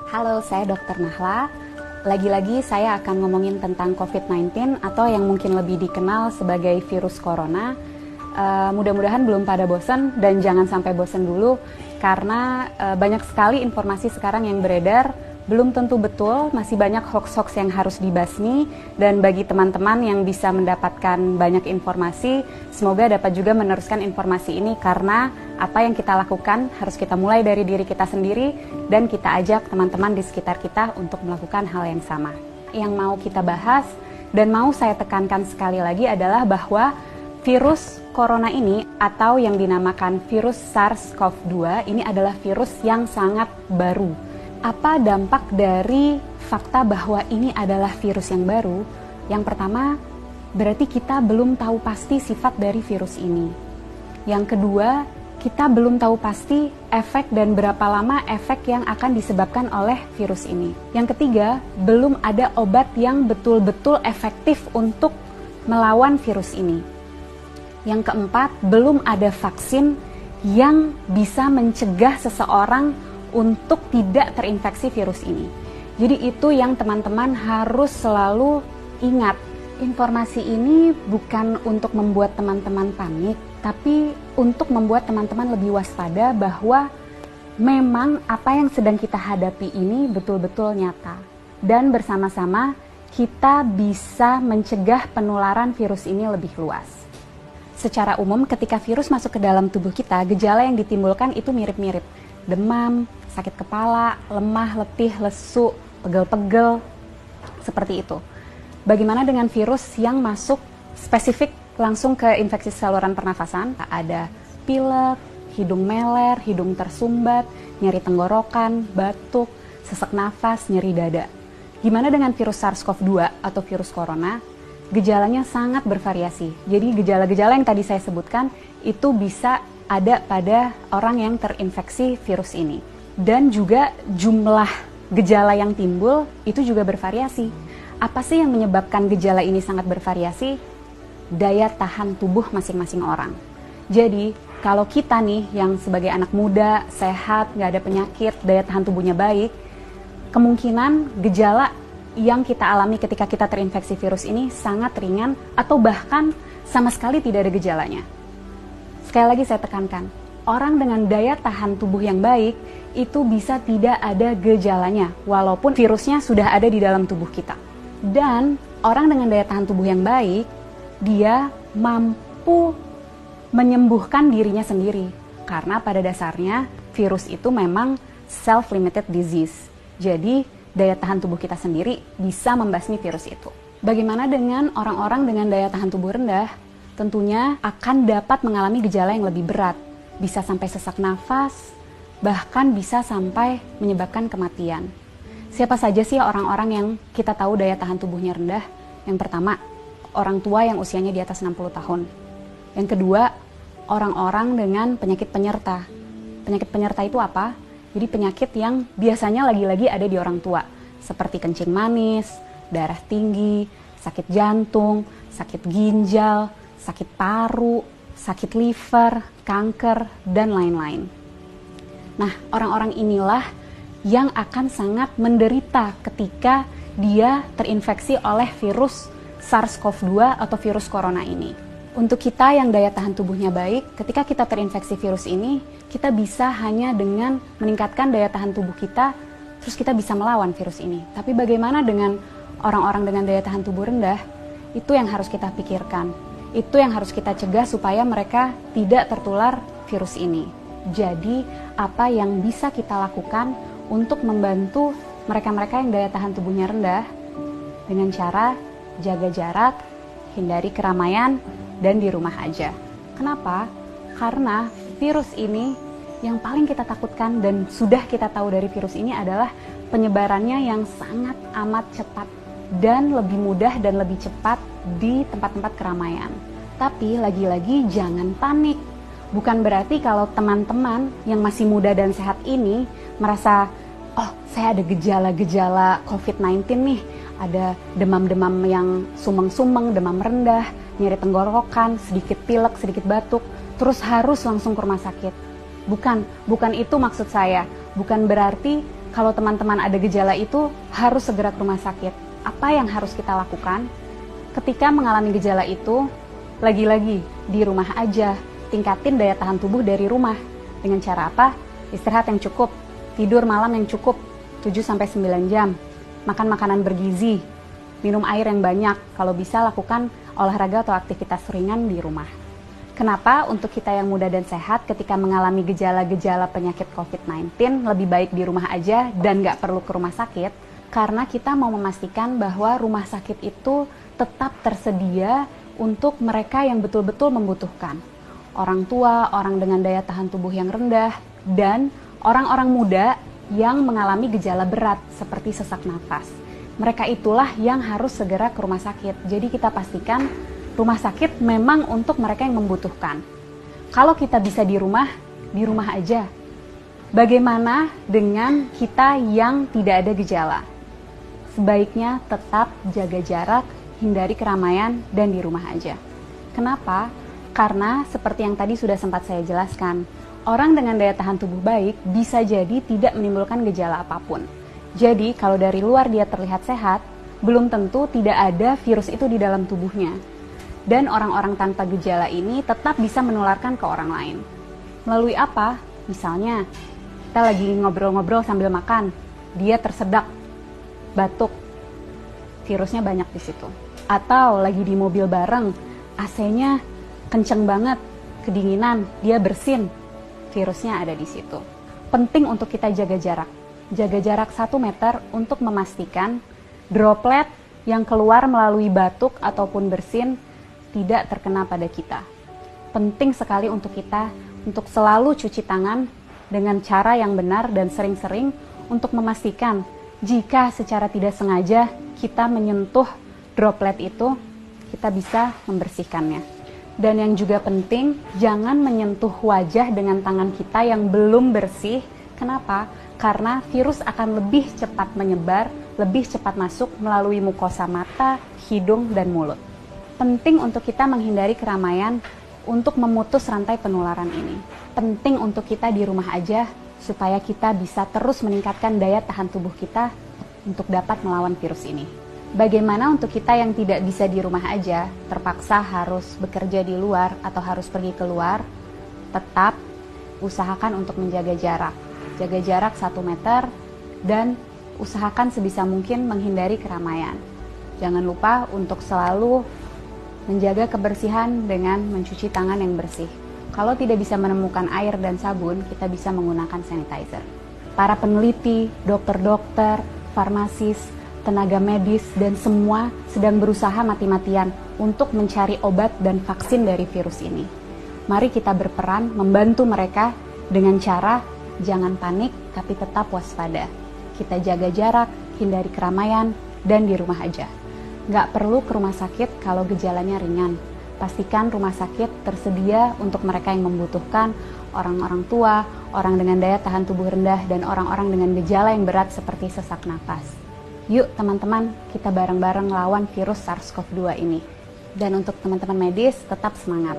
Halo, saya Dr. Nahla. Lagi-lagi saya akan ngomongin tentang COVID-19 atau yang mungkin lebih dikenal sebagai virus corona. Mudah-mudahan belum pada bosan dan jangan sampai bosan dulu karena banyak sekali informasi sekarang yang beredar, belum tentu betul, masih banyak hoax-hoax yang harus dibasmi, dan bagi teman-teman yang bisa mendapatkan banyak informasi, semoga dapat juga meneruskan informasi ini karena apa yang kita lakukan harus kita mulai dari diri kita sendiri dan kita ajak teman-teman di sekitar kita untuk melakukan hal yang sama. Yang mau kita bahas dan mau saya tekankan sekali lagi adalah bahwa virus corona ini atau yang dinamakan virus SARS-CoV-2 ini adalah virus yang sangat baru. Apa dampak dari fakta bahwa ini adalah virus yang baru? Yang pertama, berarti kita belum tahu pasti sifat dari virus ini. Yang kedua, kita belum tahu pasti efek dan berapa lama efek yang akan disebabkan oleh virus ini. Yang ketiga, belum ada obat yang betul-betul efektif untuk melawan virus ini. Yang keempat, belum ada vaksin yang bisa mencegah seseorang untuk tidak terinfeksi virus ini. Jadi itu yang teman-teman harus selalu ingat. Informasi ini bukan untuk membuat teman-teman panik, tapi untuk membuat teman-teman lebih waspada bahwa memang apa yang sedang kita hadapi ini betul-betul nyata. Dan bersama-sama kita bisa mencegah penularan virus ini lebih luas. Secara umum ketika virus masuk ke dalam tubuh kita, gejala yang ditimbulkan itu mirip-mirip. Demam, sakit kepala, lemah, letih, lesu, pegel-pegel, seperti itu. Bagaimana dengan virus yang masuk spesifik langsung ke infeksi saluran pernafasan? Ada pilek, hidung meler, hidung tersumbat, nyeri tenggorokan, batuk, sesak nafas, nyeri dada. Gimana dengan virus SARS-CoV-2 atau virus corona? Gejalanya sangat bervariasi. Jadi gejala-gejala yang tadi saya sebutkan itu bisa ada pada orang yang terinfeksi virus ini. Dan juga jumlah gejala yang timbul itu juga bervariasi. Apa sih yang menyebabkan gejala ini sangat bervariasi? Daya tahan tubuh masing-masing orang. Jadi kalau kita nih yang sebagai anak muda, sehat, nggak ada penyakit, daya tahan tubuhnya baik, kemungkinan gejala yang kita alami ketika kita terinfeksi virus ini sangat ringan atau bahkan sama sekali tidak ada gejalanya. Sekali lagi saya tekankan, orang dengan daya tahan tubuh yang baik itu bisa tidak ada gejalanya walaupun virusnya sudah ada di dalam tubuh kita. Dan orang dengan daya tahan tubuh yang baik, dia mampu menyembuhkan dirinya sendiri karena pada dasarnya virus itu memang self-limited disease. Jadi daya tahan tubuh kita sendiri bisa membasmi virus itu. Bagaimana dengan orang-orang dengan daya tahan tubuh rendah? Tentunya akan dapat mengalami gejala yang lebih berat, bisa sampai sesak nafas, bahkan bisa sampai menyebabkan kematian. Siapa saja sih orang-orang yang kita tahu daya tahan tubuhnya rendah? Yang pertama, orang tua yang usianya di atas 60 tahun. Yang kedua, orang-orang dengan penyakit penyerta. Penyakit penyerta itu apa? Jadi penyakit yang biasanya lagi-lagi ada di orang tua, seperti kencing manis, darah tinggi, sakit jantung, sakit ginjal, sakit paru, sakit liver, kanker, dan lain-lain. Nah, orang-orang inilah yang akan sangat menderita ketika dia terinfeksi oleh virus SARS-CoV-2 atau virus corona ini. Untuk kita yang daya tahan tubuhnya baik, ketika kita terinfeksi virus ini, kita bisa hanya dengan meningkatkan daya tahan tubuh kita, terus kita bisa melawan virus ini. Tapi bagaimana dengan orang-orang dengan daya tahan tubuh rendah? Itu yang harus kita pikirkan. Itu yang harus kita cegah supaya mereka tidak tertular virus ini. Jadi, apa yang bisa kita lakukan untuk membantu mereka-mereka yang daya tahan tubuhnya rendah? Dengan cara jaga jarak, hindari keramaian, dan di rumah aja. Kenapa? Karena virus ini yang paling kita takutkan dan sudah kita tahu dari virus ini adalah penyebarannya yang sangat amat cepat dan lebih mudah dan lebih cepat di tempat-tempat keramaian. Tapi lagi-lagi jangan panik. Bukan berarti kalau teman-teman yang masih muda dan sehat ini merasa, oh saya ada gejala-gejala COVID-19 nih, ada demam-demam yang sumeng-sumeng, demam rendah, nyeri tenggorokan, sedikit pilek, sedikit batuk, terus harus langsung ke rumah sakit. Bukan itu maksud saya. Bukan berarti Kalau teman-teman ada gejala itu, harus segera ke rumah sakit. Apa yang harus kita lakukan? Ketika mengalami gejala itu, lagi-lagi di rumah aja, tingkatin daya tahan tubuh dari rumah. Dengan cara apa? Istirahat yang cukup, tidur malam yang cukup, 7-9 jam, makan makanan bergizi, minum air yang banyak, kalau bisa lakukan olahraga atau aktivitas ringan di rumah. Kenapa untuk kita yang muda dan sehat ketika mengalami gejala-gejala penyakit COVID-19 lebih baik di rumah aja dan nggak perlu ke rumah sakit? Karena kita mau memastikan bahwa rumah sakit itu tetap tersedia untuk mereka yang betul-betul membutuhkan. Orang tua, orang dengan daya tahan tubuh yang rendah, dan orang-orang muda yang mengalami gejala berat seperti sesak nafas. Mereka itulah yang harus segera ke rumah sakit. Jadi kita pastikan rumah sakit memang untuk mereka yang membutuhkan. Kalau kita bisa di rumah aja. Bagaimana dengan kita yang tidak ada gejala? Sebaiknya tetap jaga jarak, hindari keramaian, dan di rumah aja. Kenapa? Karena seperti yang tadi sudah sempat saya jelaskan, orang dengan daya tahan tubuh baik bisa jadi tidak menimbulkan gejala apapun. Jadi kalau dari luar dia terlihat sehat, belum tentu tidak ada virus itu di dalam tubuhnya. Dan orang-orang tanpa gejala ini tetap bisa menularkan ke orang lain. Melalui apa? Misalnya, kita lagi ngobrol-ngobrol sambil makan, dia tersedak, batuk, virusnya banyak di situ. Atau lagi di mobil bareng, AC-nya kenceng banget, kedinginan, dia bersin, virusnya ada di situ. Penting untuk kita jaga jarak 1 meter untuk memastikan droplet yang keluar melalui batuk ataupun bersin tidak terkena pada kita. Penting sekali untuk kita untuk selalu cuci tangan dengan cara yang benar dan sering-sering untuk memastikan jika secara tidak sengaja kita menyentuh droplet itu, kita bisa membersihkannya. Dan yang juga penting, jangan menyentuh wajah dengan tangan kita yang belum bersih. Kenapa? Karena virus akan lebih cepat menyebar, lebih cepat masuk melalui mukosa mata, hidung, dan mulut. Penting untuk kita menghindari keramaian untuk memutus rantai penularan ini. Penting untuk kita di rumah aja supaya kita bisa terus meningkatkan daya tahan tubuh kita untuk dapat melawan virus ini. Bagaimana untuk kita yang tidak bisa di rumah aja, terpaksa harus bekerja di luar atau harus pergi keluar, tetap usahakan untuk menjaga jarak. Jaga jarak 1 meter dan usahakan sebisa mungkin menghindari keramaian. Jangan lupa untuk selalu menjaga kebersihan dengan mencuci tangan yang bersih. Kalau tidak bisa menemukan air dan sabun, kita bisa menggunakan sanitizer. Para peneliti, dokter-dokter, farmasis, tenaga medis, dan semua sedang berusaha mati-matian untuk mencari obat dan vaksin dari virus ini. Mari kita berperan membantu mereka dengan cara jangan panik tapi tetap waspada. Kita jaga jarak, hindari keramaian, dan di rumah aja. Nggak perlu ke rumah sakit kalau gejalanya ringan. Pastikan rumah sakit tersedia untuk mereka yang membutuhkan, orang-orang tua, orang dengan daya tahan tubuh rendah, dan orang-orang dengan gejala yang berat seperti sesak napas. Yuk teman-teman, kita bareng-bareng lawan virus SARS-CoV-2 ini. Dan untuk teman-teman medis, tetap semangat.